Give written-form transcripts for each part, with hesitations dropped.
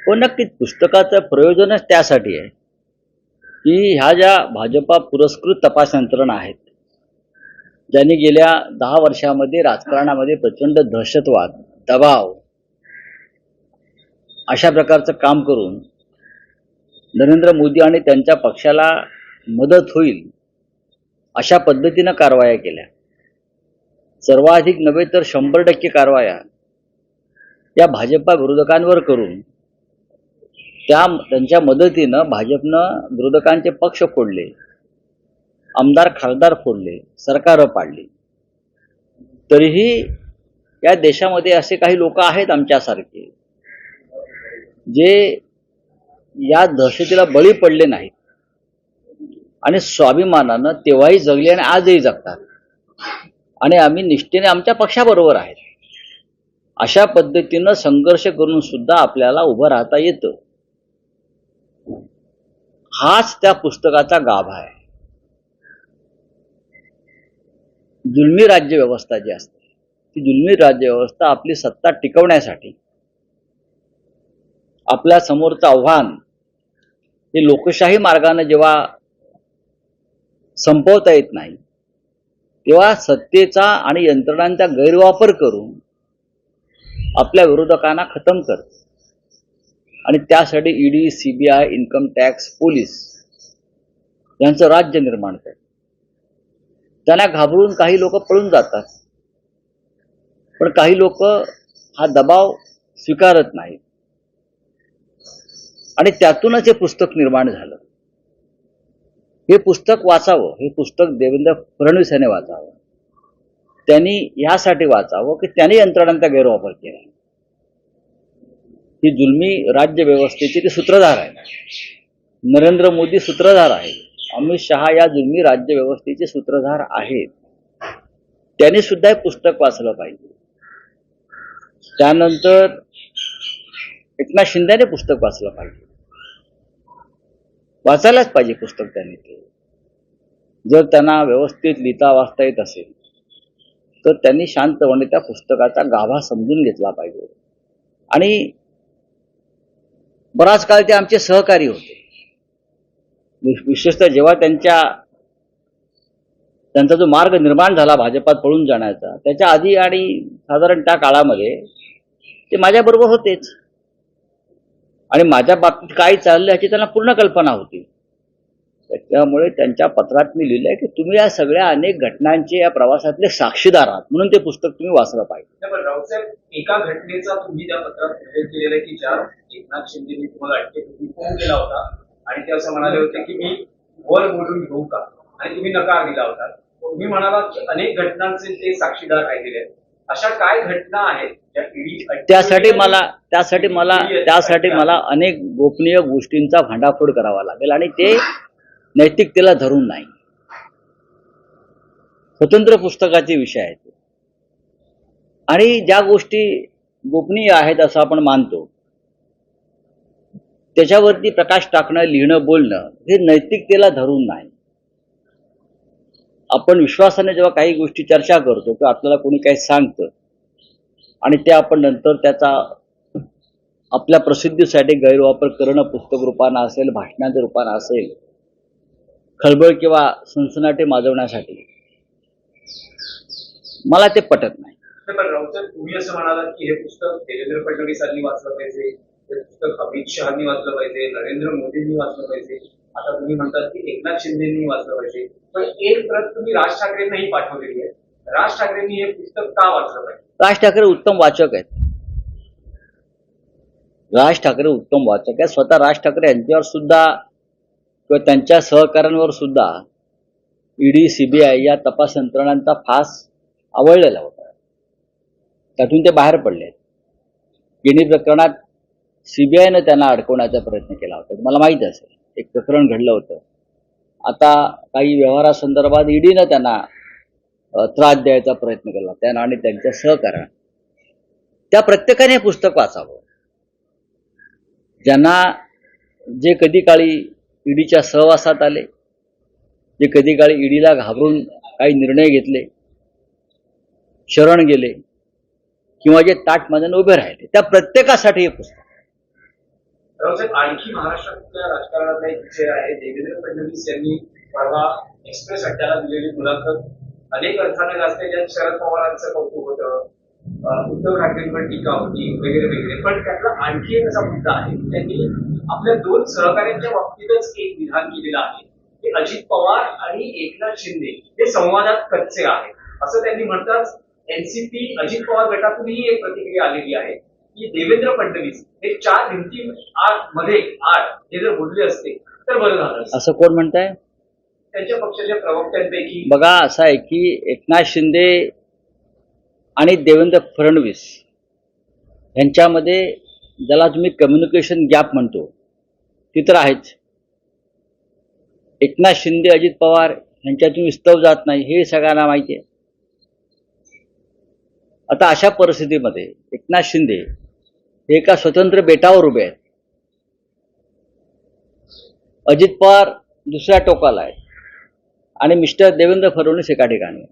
हो, नक्कीच. पुस्तकाचं प्रयोजनच त्यासाठी आहे, की ह्या ज्या भाजपा पुरस्कृत तपास यंत्रणा आहेत, ज्यांनी गेल्या 10 वर्षामध्ये राजकारणामध्ये प्रचंड दहशतवाद, दबाव अशा प्रकारचं काम करून नरेंद्र मोदी आणि त्यांच्या पक्षाला मदत होईल अशा पद्धतीनं कारवाया केल्या. सर्वाधिक नव्हे तर 100% कारवाया या भाजपा विरोधकांवर करून त्यांच्या मदतीनं भाजपनं विरोधकांचे पक्ष फोडले, आमदार खासदार फोडले, सरकारं पाडली. तरीही या देशामध्ये असे काही लोक आहेत आमच्यासारखे जे या दहशतीला बळी पडले नाहीत आणि स्वाभिमानानं तेव्हाही जगले आणि आजही जगतात आणि आम्ही निष्ठेने आमच्या पक्षाबरोबर आहेत. अशा पद्धतीनं संघर्ष करून सुद्धा आपल्याला उभं राहता येतं. हाच त्या पुस्तकाचा गाभा आहे. जुलमी राज्यव्यवस्था जी असते ती जुलमी राज्यव्यवस्था आपली सत्ता टिकवण्यासाठी आपल्या समोरचं आव्हान हे लोकशाही मार्गाने जेव्हा संपवता येत नाही तेव्हा सत्तेचा आणि यंत्रणांचा गैरवापर करून आपल्या विरोधकांना खतम करते आणि त्यासाठी ED, CBI, income tax, police यांचं राज्य निर्माण करते. त्यांना घाबरून काही लोक पळून जातात, पण काही लोक हा दबाव स्वीकारत नाहीत आणि त्यातूनच हे पुस्तक निर्माण झालं. हे पुस्तक वाचावं, हे पुस्तक देवेंद्र फडणवीस यांनी वाचावं. त्यांनी यासाठी वाचावं की त्यांनी यंत्रणांचा गैरवापर केला. ही जुलमी राज्य व्यवस्थेचे ते सूत्रधार आहे. नरेंद्र मोदी सूत्रधार आहे, अमित शहा या जुलमी राज्य व्यवस्थेचे सूत्रधार आहेत. त्यांनी सुद्धा हे पुस्तक वाचलं पाहिजे. त्यानंतर एकनाथ शिंदेने पुस्तक वाचलं पाहिजे. वाचायलाच पाहिजे पुस्तक त्यांनी. ते जर त्यांना व्यवस्थित लिहिता वाचता येत असेल तर त्यांनी शांतपणे त्या पुस्तकाचा गाभा समजून घेतला पाहिजे. आणि बराच काळ ते आमचे सहकारी होते. विशेषतः जेव्हा त्यांचा जो मार्ग निर्माण झाला भाजपात पळून जाण्याचा, त्याच्या आधी आणि साधारण त्या काळामध्ये ते माझ्याबरोबर होतेच आणि माझ्या बाबतीत काय चाललं याची त्यांना पूर्ण कल्पना होती. त्यामुळे त्यांच्या पत्रात मी लिहिलंय की तुम्ही या सगळ्या अनेक घटनांचे या प्रवासातले साक्षीदार आहात, म्हणून ते पुस्तक तुम्ही वाचलं पाहिजे. रावसाहेब, एका घटनेचा तुम्ही त्या पत्रात उल्लेख केलेला आहे की ज्या एकनाथ शिंदेनी तुम्हाला अटकेपूर्वी फोन केला होता आणि ते असं म्हणाले होते की मी वर बोलून घेऊ का, आणि तुम्ही नकार दिला होता. तुम्ही म्हणाला की अनेक घटनांचे ते साक्षीदार राहिलेले आहेत. अशा काय घटना आहेत ज्या त्यासाठी मला अनेक गोपनीय गोष्टींचा भांडाफोड करावा लागेल आणि ते नैतिकतेला धरून नाही. स्वतंत्र पुस्तकाचे विषय आहेत आणि ज्या गोष्टी गोपनीय आहेत असं आपण मानतो त्याच्यावरती प्रकाश टाकणं, लिहिणं, बोलणं हे नैतिकतेला धरून नाही. आपण विश्वासाने जेव्हा काही गोष्टी चर्चा करतो किंवा आपल्याला कोणी काही सांगतं आणि ते आपण नंतर त्याचा आपल्या प्रसिद्धीसाठी गैरवापर करणं, पुस्तक रूपानं असेल, भाषणाच्या रूपानं असेल, खळबळ किंवा सनसनाटे माजवण्यासाठी, मला ते पटत नाही. तुम्ही असं म्हणालात की हे पुस्तक देवेंद्र फडणवीसांनी वाचलं पाहिजे, हे पुस्तक अमित शहानी वाचलं पाहिजे, नरेंद्र मोदींनी वाचलं पाहिजे, आता तुम्ही म्हणतात की एकनाथ शिंदेंनी वाचलं पाहिजे, पण एक प्रत तुम्ही राज ठाकरेंनाही पाठवलेली आहे. राज ठाकरेंनी हे पुस्तक का वाचलं पाहिजे? राज ठाकरे उत्तम वाचक आहेत. राज ठाकरे उत्तम वाचक आहेत. स्वतः राज ठाकरे यांच्यावर सुद्धा किंवा त्यांच्या सहकाऱ्यांवर सुद्धा ईडी, सीबीआय या तपास यंत्रणांचा फास आवळलेला होता. त्यातून ते बाहेर पडले आहेत. गिनी प्रकरणात सीबीआयनं त्यांना अडकवण्याचा प्रयत्न केला होता, मला माहीत असेल. एक प्रकरण घडलं होतं. आता काही व्यवहारासंदर्भात ईडीनं त्यांना त्रास द्यायचा प्रयत्न केला, त्यांना आणि त्यांच्या सहकाऱ्यांना. त्या प्रत्येकाने हे पुस्तक वाचावं. ज्यांना जे कधी काळी ईडीच्या सहवासात आले, जे कधी काळी ईडीला घाबरून काही निर्णय घेतले, शरण गेले किंवा जे ताठ मानेने उभे राहिले, त्या प्रत्येकासाठी हे पुस्तक. रावसाहेब, आणखी महाराष्ट्रातल्या राजकारणातला एक विषय आहे. देवेंद्र फडणवीस यांनी परवा एक्सप्रेस अड्ड्याला दिलेली मुलाखत अनेक अर्थाने जास्त ज्यात शरद पवारांचं कौतुक होतं, उद्धव ठाकरेंवर टीका होती वगैरे वगैरे. पण त्यातला आणखी एक असा मुद्दा आहे, त्यांनी आपल्या दोन सहकाऱ्यांच्या बाबतीतच एक विधान केलेलं आहे की अजित पवार आणि एकनाथ शिंदे हे संवादात कच्चे आहेत असं त्यांनी म्हणतात. एनसीपी अजित पवार गटातूनही एक प्रतिक्रिया आलेली आहे की देवेंद्र फडणवीस हे चार भिंती मध्ये हे जर बोलले असते तर बरं झालं असतं. असं कोण म्हणताय? त्यांच्या पक्षाच्या प्रवक्त्यांपैकी बघा, असं आहे की एकनाथ शिंदे आणि देवेंद्र फडणवीस यांच्यामध्ये ज्याला तुम्ही कम्युनिकेशन गॅप म्हणतो ती तर आहेच. एकनाथ शिंदे अजित पवार यांच्यातून विस्तव जात नाही हे सगळ्यांना माहिती आहे. आता अशा परिस्थितीमध्ये एकनाथ शिंदे हे एका स्वतंत्र बेटावर उभे आहेत, अजित पवार दुसऱ्या टोकाला आहे आणि मिस्टर देवेंद्र फडणवीस एका ठिकाणी आहे.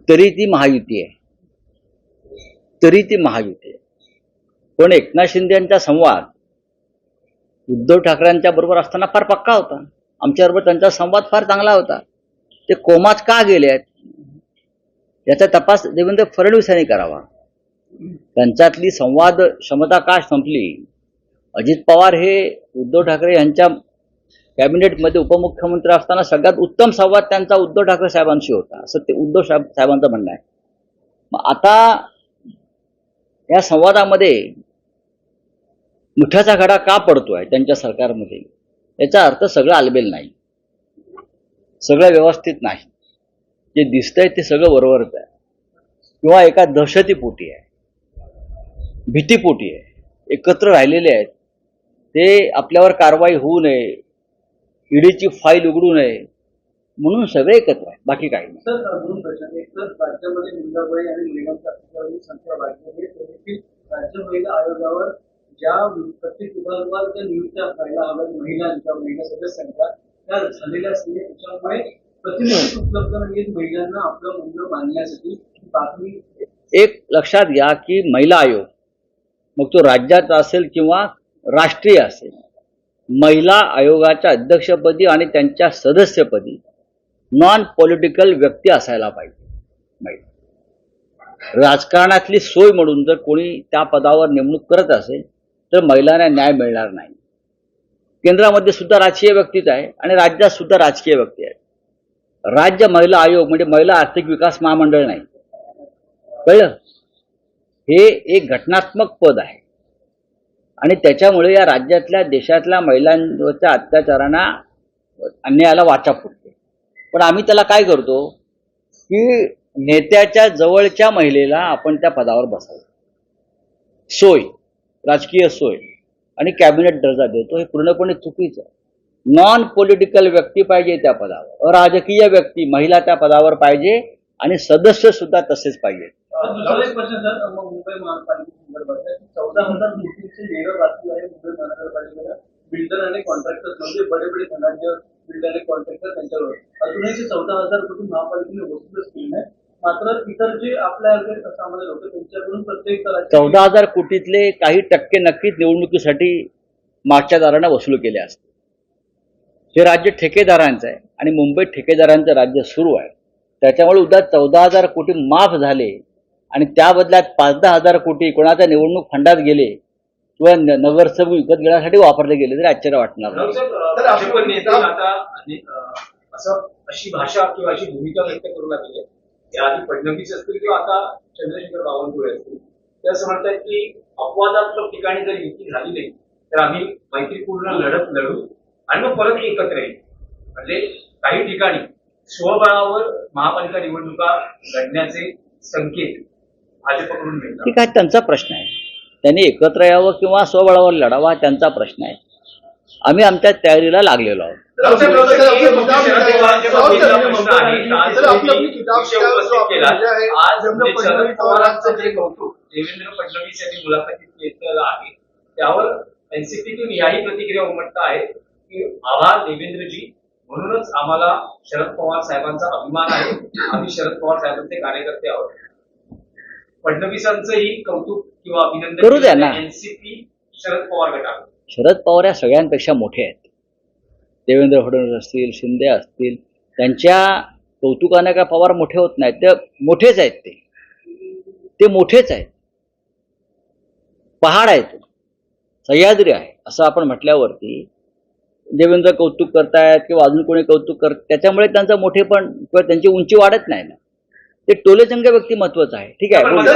तरी ती महायुती आहे. पण एकनाथ शिंदे यांचा संवाद उद्धव ठाकरेंच्या बरोबर असताना फार पक्का होता. आमच्याबरोबर त्यांचा संवाद फार चांगला होता. ते कोमात का गेले आहेत याचा तपास देवेंद्र फडणवीस यांनी करावा. त्यांच्यातली संवाद क्षमता का संपली? अजित पवार हे उद्धव ठाकरे यांच्या कॅबिनेटमध्ये उपमुख्यमंत्री असताना सगळ्यात उत्तम संवाद त्यांचा उद्धव ठाकरे साहेबांशी होता असं ते उद्धव साहेबांचं म्हणणं आहे. मग आता या संवादामध्ये मुठ्याचा घडा का पडतोय त्यांच्या सरकारमध्ये याचा अर्थ सगळं आलबेल नाही, सगळं व्यवस्थित नाही. जे दिसतंय ते सगळं वरवरच आहे किंवा एका दहशतीपोटी आहे, भीतीपोटी आहे. एकत्र राहिलेले आहेत ते आपल्यावर कारवाई होऊ नये, ईडीची फाईल उघडू नये म्हणून सगळे एकत्र आहे, बाकी काही नाही. सर, दोन प्रश्न. एक तर राज्यामध्ये निंदाबाई आणि निगमची संख्या वाढली आहे. देखील राज्य महिला आयोगावर ज्या प्रत्येक विभागावर ज्या नियुक्त्या व्हायला हव्यात महिलांच्या महिला सदस्यांच्या त्या झालेल्या असतील. त्याच्यामुळे प्रतिनिधी उपलब्ध नाहीये महिलांना आपलं म्हणणं मांडण्यासाठी. बातमी एक लक्षात घ्या की महिला आयोग मग तो राज्याचा असेल किंवा राष्ट्रीय असेल, महिला आयोगाच्या अध्यक्षपदी आणि त्यांच्या सदस्यपदी नॉन पॉलिटिकल व्यक्ती असायला पाहिजे. राजकारणातली सोय म्हणून जर कोणी त्या पदावर नेमणूक करत असेल तर महिलांना न्याय मिळणार नाही. केंद्रामध्ये सुद्धा राजकीय व्यक्तीच आहे आणि राज्यात सुद्धा राजकीय व्यक्ती आहे. राज्य महिला आयोग म्हणजे महिला आर्थिक विकास महामंडळ नाही, कळलं? हे एक घटनात्मक पद आहे आणि त्याच्यामुळे या राज्यातल्या देशातल्या महिलांवरच्या अत्याचारांना अन्यायाला वाचा फुटते. पण आम्ही त्याला काय करतो की नेत्याच्या जवळच्या महिलेला आपण त्या पदावर बसवतो, सोय, राजकीय सोय आणि कॅबिनेट दर्जा देतो. हे पूर्णपणे चुकीचं आहे. नॉन पॉलिटिकल व्यक्ती पाहिजे त्या पदावर, अराजकीय व्यक्ती महिला त्या पदावर पाहिजे आणि सदस्य सुद्धा तसेच पाहिजे. दुसरा एक प्रश्न सर, मग मुंबई महानगरपालिकेसंदर्भात 14,000 कोटीचे देणं बाकी आहे मुंबई महानगरपालिकेला. बिल्डर आणि कॉन्ट्रॅक्टर म्हणजे बडे बडे धनाढ्य बिल्डर आणि कॉन्ट्रॅक्टर त्यांच्यावर अजूनही 14,000 कोटी महापालिकेने वसूलच केली नाही. मात्र इतर जे आपल्या सामान्य लोक त्यांच्याकडून प्रत्येक 14,000 कोटीतले काही टक्के नक्कीच निवडणुकीसाठी मागच्या दारांना वसूल केले असते. हे राज्य ठेकेदारांचं आहे आणि मुंबईत ठेकेदारांचं राज्य सुरू आहे. त्याच्यामुळे उद्या 14,000 कोटी माफ झाले आणि त्या बदल्यात 5-10 हजार कोटी कोणाच्या निवडणूक फंडात गेले किंवा नगरसेवक विकत घेण्यासाठी वापरले गेले तरी आश्चर्य वाटणार नाही. भाजप नेते आता असं अशी भाषा किंवा अशी भूमिका व्यक्त करू लागली आहे. आधी फडणवीस असतील किंवा आता चंद्रशेखर बावनकुळे असतील, ते असं म्हणतात की अपवादात्मक ठिकाणी जर युती झाली नाही तर आम्ही मैत्रीपूर्ण लढत लढू आणि मग परत एकत्र येईल. म्हणजे काही ठिकाणी स्वबळावर महापालिका निवडणुका लढण्याचे संकेत भाजपकडून मिळतात. ठीक आहे, त्यांचा प्रश्न आहे. त्यांनी एकत्र यावं किंवा स्वबळावर लढावा त्यांचा प्रश्न आहे. आम्ही आमच्या तयारीला लागलेलो आहोत. आज शरद पवारांचं जे कौतुक देवेंद्र फडणवीस यांनी मुलाखतीत केलं आहे त्यावर एनसीपीतून याही प्रतिक्रिया उमटत आहे की आभार देवेंद्रजी, म्हणूनच आम्हाला शरद पवार साहेबांचा अभिमान आहे. आम्ही शरद पवार साहेबांचे कार्यकर्ते आहोत. फडणवीसांचंही कौतुक किंवा करू द्या अभिनंदन ना. एनसीपी शरद पवार गटाकडून? शरद पवार या सगळ्यांपेक्षा मोठे आहेत. देवेंद्र फडणवीस असतील, शिंदे असतील, त्यांच्या कौतुकाने काय पवार मोठे होत नाहीत. ते मोठेच आहेत. ते मोठेच आहेत. पहाड आहे तो, सह्याद्री आहे असं आपण म्हटल्यावरती देवेंद्र कौतुक करतायत किंवा अजून कोणी कौतुक करत, त्याच्यामुळे त्यांचं मोठेपण किंवा त्यांची उंची वाढत नाही ना. ते टोलेचंग व्यक्तिमत्वच आहे. ठीक आहे, पण बोलू.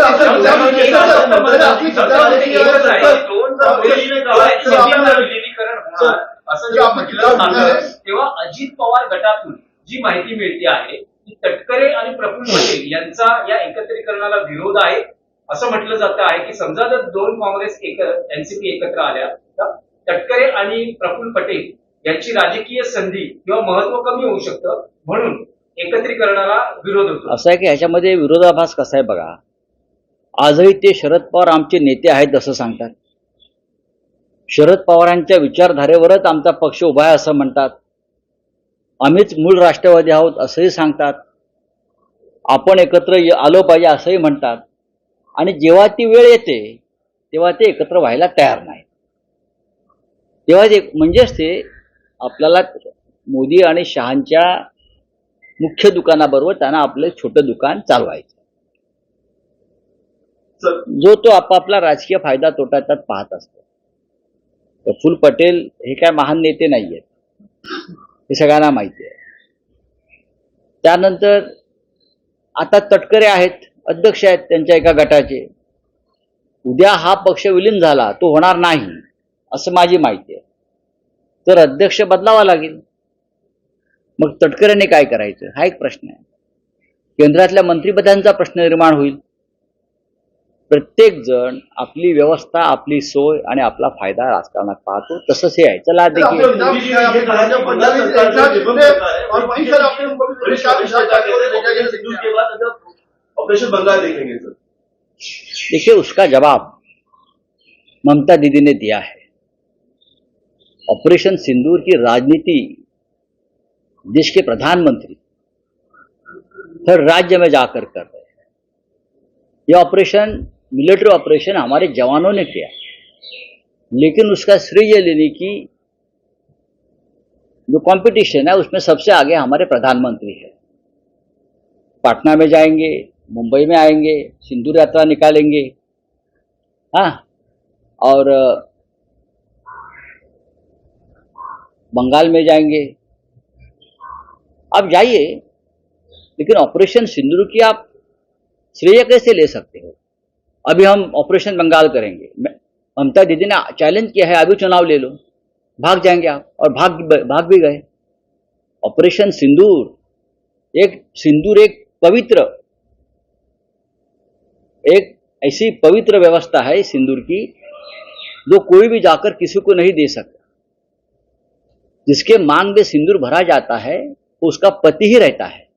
असं जेव्हा म्हटलं जातं, तेव्हा अजित पवार गटातून जी माहिती मिळते आहे की तटकरे आणि प्रफुल्ल पटेल यांचा या एकत्रीकरणाला विरोध आहे. असं म्हटलं जातं आहे की समजा जर दोन काँग्रेस एनसीपी एकत्र आल्या तर तटकरे आणि प्रफुल्ल पटेल यांची राजकीय संधी किंवा महत्व कमी होऊ शकतं, म्हणून एकत्रीकरणाला विरोध होतो. असं आहे की ह्याच्यामध्ये विरोधाभास कसा आहे बघा. आजही ते शरद पवार आमचे नेते आहेत असं सांगतात. शरद पवारांच्या विचारधारेवरच आमचा पक्ष उभा आहे असं म्हणतात. आम्हीच मूळ राष्ट्रवादी आहोत असंही सांगतात. आपण एकत्र आलो पाहिजे असंही म्हणतात. आणि जेव्हा ती वेळ येते तेव्हा ते एकत्र व्हायला तयार नाहीत. तेव्हा ते म्हणजेच ते आपल्याला मोदी आणि शहांच्या मुख्य दुकानाबरोबर त्यांना आपलं छोटं दुकान चालवायचं. जो तो आपापला राजकीय फायदा तोटा त्यात पाहत असतो. प्रफुल्ल पटेल हे काय महान नेते नाही आहेत, हे सगळ्यांना माहिती आहे. त्यानंतर आता तटकरे आहेत, अध्यक्ष आहेत त्यांच्या एका गटाचे. उद्या हा पक्ष विलीन झाला, तो होणार नाही असं माझी माहिती आहे, तर अध्यक्ष बदलावा लागेल. मग तटकरेने काय करायचं हा एक प्रश्न आहे. केंद्रातल्या मंत्रिपदांचा प्रश्न निर्माण होईल. प्रत्येक जण आपली व्यवस्था, आपली सोय आणि आपला फायदा राजकारणात पाहतो. तसंच हे आहे. चला देखील ऑपरेशन बंगाल देखेंगे सर. देखिए, उसका जवाब ममता दीदी ने दिया है. ऑपरेशन सिंदूर की राजनीति देश के प्रधानमंत्री हर राज्य में जाकर कर रहे हैं. यह ऑपरेशन मिलिट्री ऑपरेशन हमारे जवानों ने किया, लेकिन उसका श्रेय लेने की जो कंपटीशन है उसमें सबसे आगे हमारे प्रधानमंत्री है. पटना में जाएंगे, मुंबई में आएंगे, सिंदूर यात्रा निकालेंगे, हाँ, और बंगाल में जाएंगे. आप जाइए, लेकिन ऑपरेशन सिंदूर की आप श्रेय कैसे ले सकते हो? अभी हम ऑपरेशन बंगाल करेंगे, ममता दीदी ने चैलेंज किया है, अभी चुनाव ले लो, भाग जाएंगे आप, और भाग भी गए. ऑपरेशन सिंदूर एक पवित्र, एक ऐसी पवित्र व्यवस्था है सिंदूर की जो कोई भी जाकर किसी को नहीं दे सकता. जिसके मांग में सिंदूर भरा जाता है वो उसका पति ही रहता है.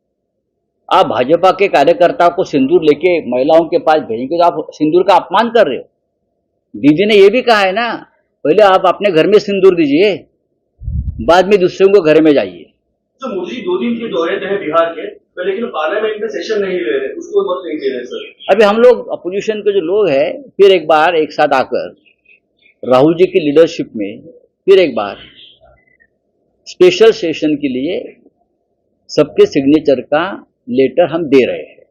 आप भाजपा के कार्यकर्ता को सिंदूर लेके महिलाओं के पास भेजेंगे तो आप सिंदूर का अपमान कर रहे हो. दीदी ने ये भी कहा है ना, पहले आप अपने घर में सिंदूर दीजिए, बाद में दूसरों को घर में जाइए. तो मोदी 2 दिन के दौरे पे है बिहार के, लेकिन पार्लियामेंट में सेशन नहीं ले रहे, उसको मत नहीं दे रहे सर. अभी हम लोग अपोजिशन के जो लोग हैं फिर एक बार एक साथ आकर राहुल जी की लीडरशिप में फिर एक बार स्पेशल सेशन के लिए सबके सिग्नेचर का लेटर हम दे रहे हैं.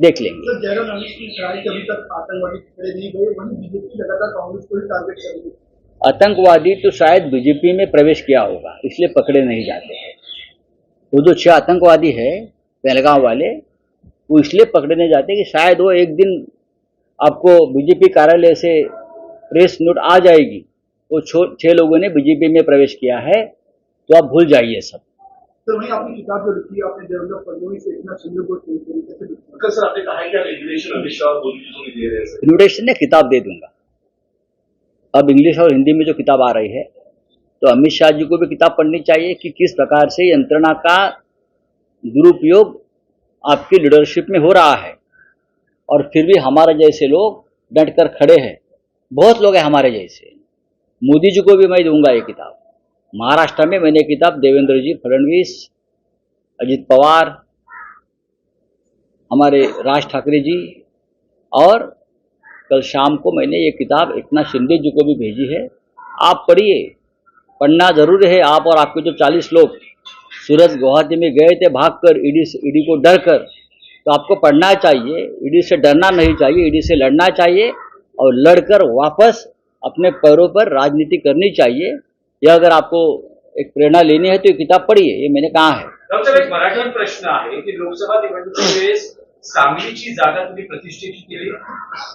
देख लेंगे. सर, जयराम रमेश की ट्रायल के अभी तक आतंकवादी पकड़े नहीं गए, वहीं बीजेपी लगातार कांग्रेस को ही टारगेट कर रही है. आतंकवादी तो शायद बीजेपी में प्रवेश किया होगा, इसलिए पकड़े नहीं जाते हैं. वो जो 6 आतंकवादी है पहलगांव वाले, वो इसलिए पकड़े नहीं जाते कि शायद वो एक दिन आपको बीजेपी कार्यालय से प्रेस नोट आ जाएगी, वो 6 लोगों ने बीजेपी में प्रवेश किया है, तो आप भूल जाइए सब. तो वहीं आपकी किताब जो लिखी है आपने देवेंद्र फडणवीस से इतना सिंधु को सही तरीके से लिखा. अंकल सर, आपने कहा है कि आप रेगुलेशन अमित शाह और मोदी जी को नहीं दे रहे हैं सर. इन्विटेशन ने किताब दे दूंगा. अब इंग्लिश और हिंदी में जो किताब आ रही है, तो अमित शाह जी को भी किताब पढ़नी चाहिए कि किस प्रकार से यंत्रणा का दुरुपयोग आपकी लीडरशिप में हो रहा है, और फिर भी हमारे जैसे लोग डटकर खड़े हैं. बहुत लोग हैं हमारे जैसे. मोदी जी को भी मैं दूंगा ये किताब. महाराष्ट्र में मैंने किताब देवेंद्र जी फडणवीस, अजित पवार, हमारे राज ठाकरे जी और कल शाम को मैंने ये किताब एकनाथ शिंदे जी को भी भेजी है, आप पढ़िए, पढ़ना जरूरी है। आप और आपके जो 40 लोग सूरत गुवाहाटी में गए थे भागकर ईडी को डर कर, तो आपको पढ़ना चाहिए, ईडी से डरना नहीं चाहिए, ईडी से लड़ना चाहिए और लड़कर वापस अपने पैरों पर राजनीति करनी चाहिए। यह अगर आपको एक प्रेरणा लेनी है तो ये किताब पढ़िए, ये मैंने कहा है। डॉक्टर, एक मराठीवर प्रश्न आहे की लोकसभा निवडणुकीच्या वेळेस सांगलीची जागा तुम्ही प्रतिष्ठेची केली,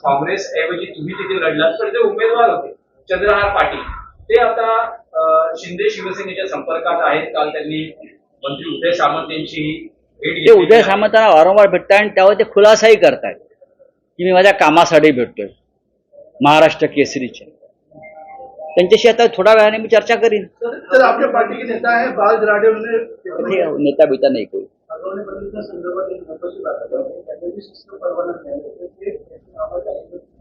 काँग्रेस ऐवजी तुम्ही तिथे लढलात, तर ते उमेदवार होते चंद्रहार पाटील, ते आता शिंदे शिवसेनेच्या संपर्कात आहेत. काल त्यांनी मंत्री उदय सामंत यांची भेट ते घेतली. उदय सामंतांना वारंवार भेटतात आणि त्यावर ते खुलासाही करतात की मी माझ्या कामासाठी भेटतोय महाराष्ट्र केसरीच्या. त्यांच्याशी आता थोड्या वेळाने मी चर्चा करीन. सर, आपके पार्टी के नेता है बाल राडे, हे नेता बिता नाही कोई. आंदोलन बंदीच्या संदर्भात एक महत्त्वाची बातमी आहे. त्यांनी शिस्त परवाना मिळाला तर ते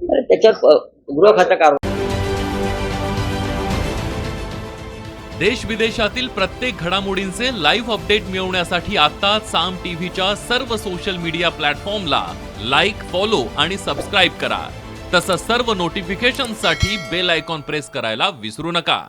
अरे त्याच्यावर गृह खातं कारवाई. देश विदेशातील प्रत्येक घडामोडींचे लाईव्ह अपडेट मिळवण्यासाठी आता साम टीव्हीच्या सर्व सोशल मीडिया प्लॅटफॉर्मला लाईक, फॉलो आणि सबस्क्राईब करा. तसंच सर्व नोटिफिकेशनसाठी बेल आयकॉन प्रेस करायला विसरू नका.